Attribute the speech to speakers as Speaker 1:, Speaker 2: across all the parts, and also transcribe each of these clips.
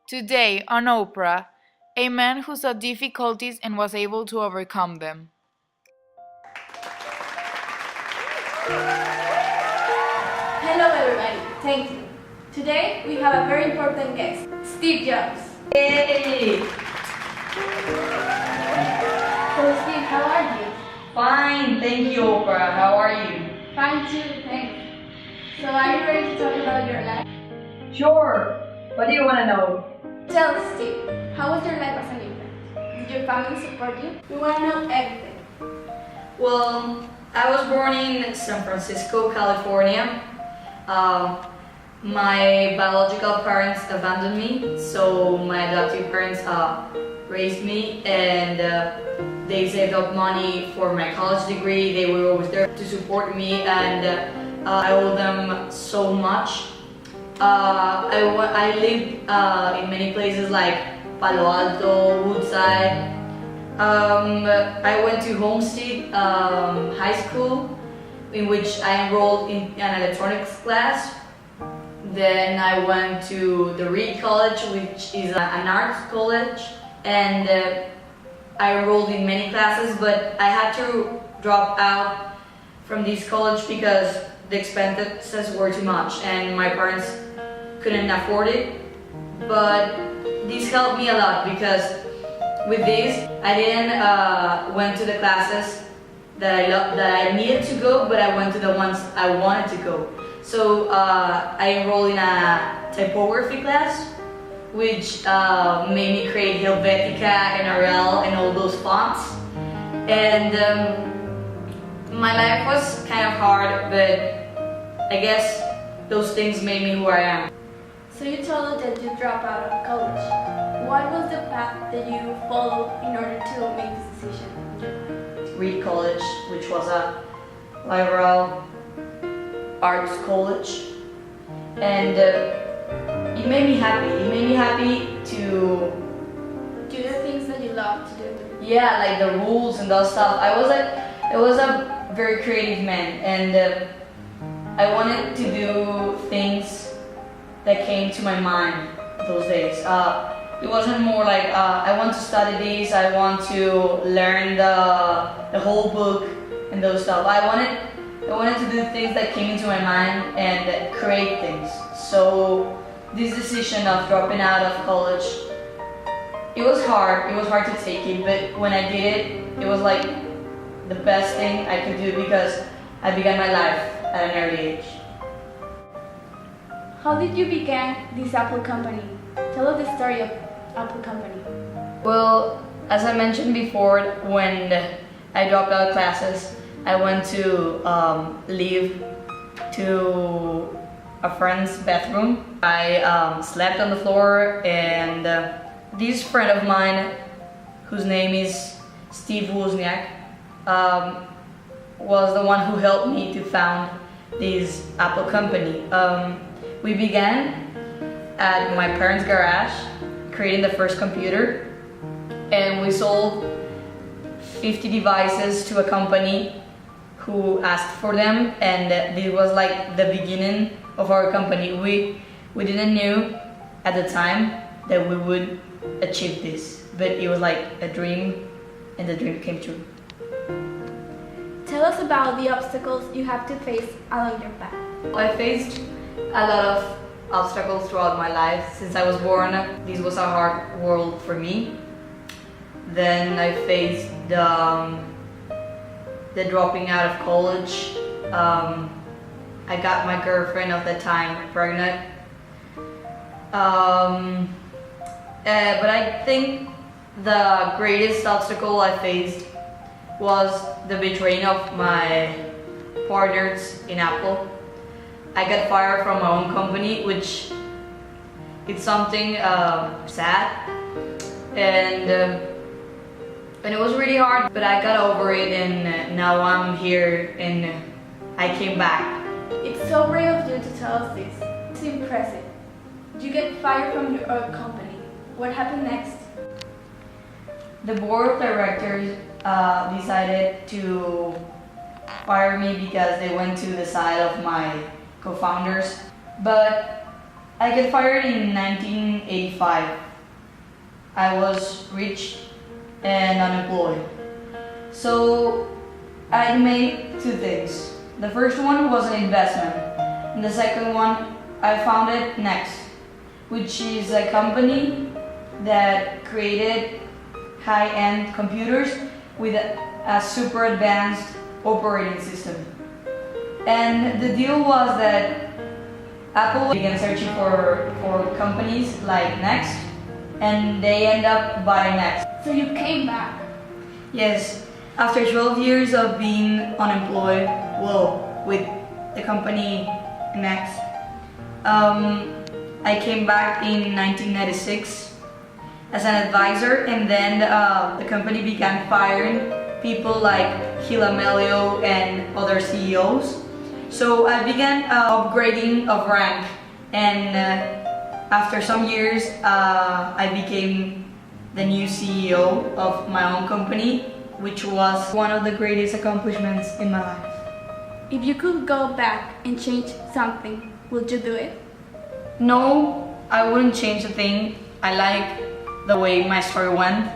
Speaker 1: Today on Oprah, a man who saw difficulties and was able to overcome them.
Speaker 2: Hello everybody, thank you. Today we have a very important guest, Steve Jobs.
Speaker 3: Hey!
Speaker 2: So Steve, how are you?
Speaker 3: Fine, thank you, Oprah. How are you?
Speaker 2: Fine too, thanks. So are you ready to talk about your life?
Speaker 3: Sure. What do you want to know?
Speaker 2: Tell us, Steve, how was your life as an infant? Did your family support you? We want to know everything.
Speaker 3: Well, I was born in San Francisco, California. My biological parents abandoned me, so my adoptive parents raised me, and they saved up money for my college degree. They were always there to support me, and I owe them so much. I lived in many places like Palo Alto, Woodside. I went to Homestead High School, in which I enrolled in an electronics class. Then I went to the Reed College, which is an arts college, and I enrolled in many classes, but I had to drop out from this college because the expenses were too much and my parents couldn't afford it. But this helped me a lot because with this I didn't went to the classes that I needed to go, but I went to the ones I wanted to go. So I enrolled in a typography class, which made me create Helvetica and Arial and all those fonts. And my life was kind of hard, but I guess those things made me who I am.
Speaker 2: So you told us that you dropped out of college. What was the path that you followed in order to make this decision?
Speaker 3: Reed College, which was a liberal arts college, and it made me happy. It made me happy to
Speaker 2: do the things that you love to do.
Speaker 3: Yeah, like the rules and that stuff. I was a very creative man, and I wanted to do things that came to my mind those days. It wasn't more like I want to study this, I want to learn the whole book and those stuff. I wanted to do things that came into my mind and create things. So this decision of dropping out of college, it was hard to take it, but when I did it, it was like the best thing I could do because I began my life at an early age.
Speaker 2: How did you begin this Apple company? Tell us the story of Apple company.
Speaker 3: Well, as I mentioned before, when I dropped out of classes, I went to live to a friend's bathroom. I slept on the floor, and this friend of mine, whose name is Steve Wozniak, was the one who helped me to found this Apple company. We began at my parents' garage, creating the first computer, and we sold 50 devices to a company who asked for them, and this was like the beginning of our company. We didn't knew at the time that we would achieve this, but it was like a dream, and the dream came true.
Speaker 2: Tell us about the obstacles you have to face along your path.
Speaker 3: I faced a lot of obstacles throughout my life. Since I was born, this was a hard world for me. Then I faced the dropping out of college. I got my girlfriend of the time pregnant. But I think the greatest obstacle I faced was the betraying of my partners in Apple. I got fired from my own company, which it's something sad, and it was really hard, but I got over it, and now I'm here and I came back.
Speaker 2: It's so brave of you to tell us this. It's impressive. You get fired from your own company. What happened next?
Speaker 3: The board of directors decided to fire me because they went to the side of my co-founders, but I got fired in 1985. I was rich and unemployed. So I made two things. The first one was an investment, and the second one I founded Next, which is a company that created high-end computers with a super advanced operating system. And the deal was that Apple began searching for companies like Next, and they end up buying Next.
Speaker 2: So you came back.
Speaker 3: Yes, after 12 years of being unemployed, with the company Next, I came back in 1996 as an advisor, and then the company began firing people like Hilamelio and other CEOs. So I began upgrading of rank, and after some years I became the new CEO of my own company, which was one of the greatest accomplishments in my life.
Speaker 2: If you could go back and change something, would you do it?
Speaker 3: No, I wouldn't change a thing. I like the way my story went,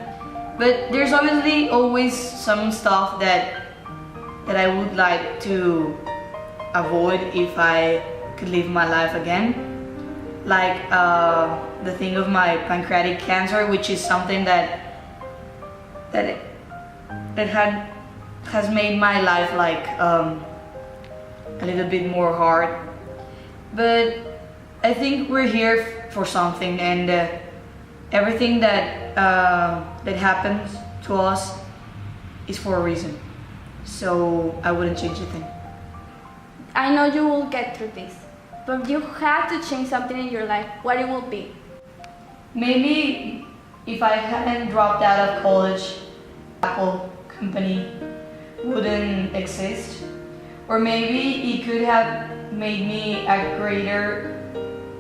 Speaker 3: but there's obviously always some stuff that I would like to avoid if I could live my life again, like the thing of my pancreatic cancer, which is something that has made my life like a little bit more hard. But I think we're here for something, and everything that happens to us is for a reason. So I wouldn't change a thing.
Speaker 2: I know you will get through this, but if you had to change something in your life, what it will be?
Speaker 3: Maybe if I hadn't dropped out of college, Apple company wouldn't exist. Or maybe it could have made me a greater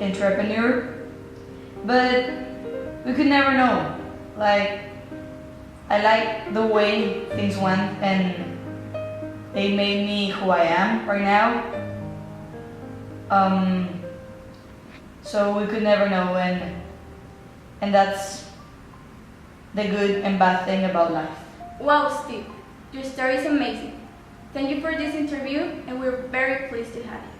Speaker 3: entrepreneur. But we could never know. Like, I like the way things went, and they made me who I am right now. So we could never know, and that's the good and bad thing about life.
Speaker 2: Wow, Steve, your story is amazing. Thank you for this interview, and we're very pleased to have you.